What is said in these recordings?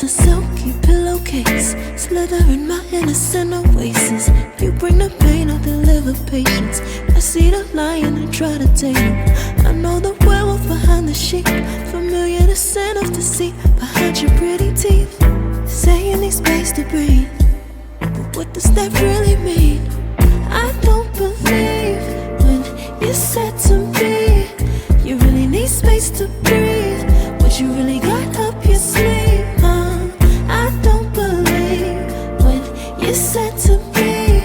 is a silky pillowcase, slither in my innocent oasis. You bring the pain, I deliver patience. I see the lion and try to tame him. I know the werewolf behind the sheep, familiar the scent of deceit behind your pretty teeth. Say you need space to breathe, but what does that really mean? I don't believe when you said to me you really need space to breathe. What you really got up your sleeve, I don't believe when you said to me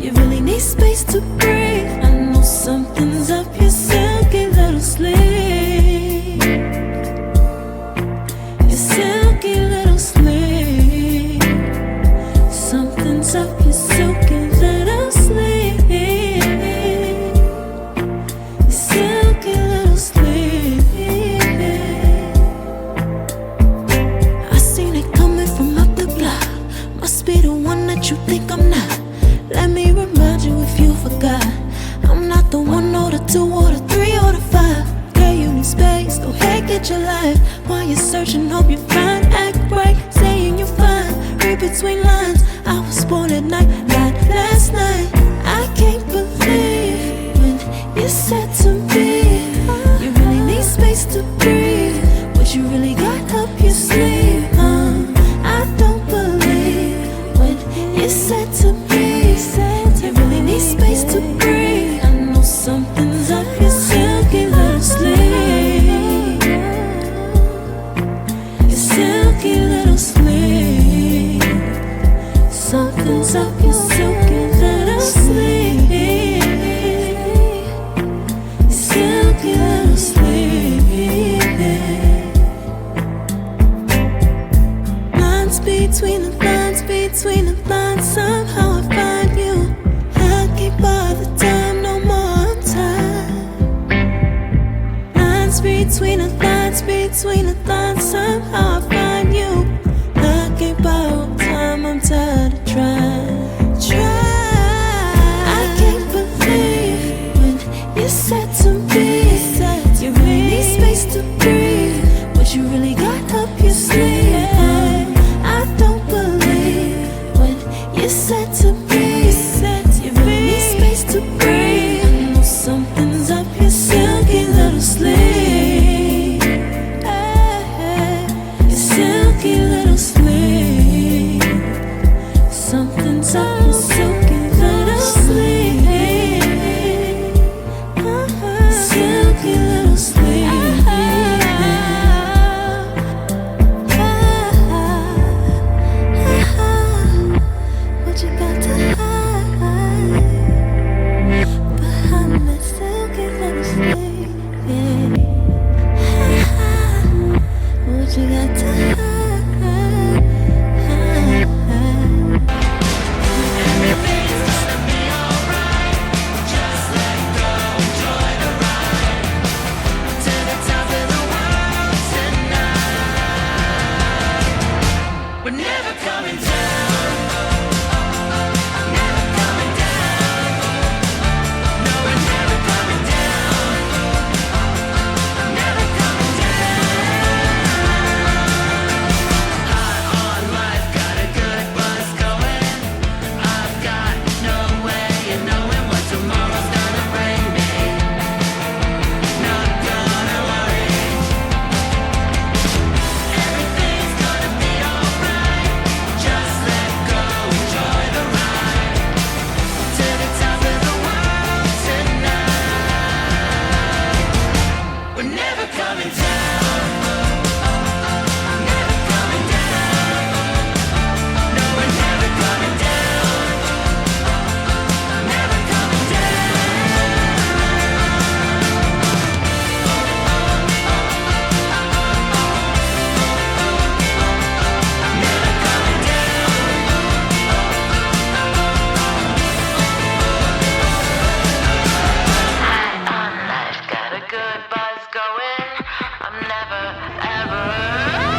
you really need space to breathe. I know something's up your silky little sleeve, your silky little sleeve. Something's up your silky little sleeve, your silky little sleeve. I seen it coming from up the block. Must be the one that you think I'm not. Let me remind you if you forgot, I'm not the one or the two or the three or the five. Girl, you need space, go ahead, get your life. While you're searching, hope you find, act right, saying you're fine. Read between lines, I was born at night, not last night. I can't believe when you said to me you really need space to breathe. What you really got up your sleeve, I don't believe when you said to me you really need space to breathe. I know something's up your silky little sleeve, your silky little sleeve. Something's up your silky little sleeve, silky little sleeve. Lines between the lines, between the lines, somehow I find you. I can't bother time no more time. Lines between the lines, between the lines, somehow I find you. I can't borrow time, I'm tired of trying. I can't believe when you said to me you really need space to breathe. What you really got up your sleeve, I don't believe when you said to me you really need space to breathe. I know something's up your silky little sleeve, your silky little sleeve. Something's up your silky little sleeve, silky little sleeve. What you got to hide behind that silky little sleeve? What you got to hide? We're never coming down. Never coming down. No, we're never coming down. Never coming down. High on life, got a good buzz going. I've got no way of knowing what tomorrow's gonna bring me. Not gonna worry. Everything's gonna be alright. Just let go, enjoy the ride to the top of the world tonight. We're never coming down. Never coming down. No, we're never coming down. Never coming High on life, got a good buzz going. I'm never, ever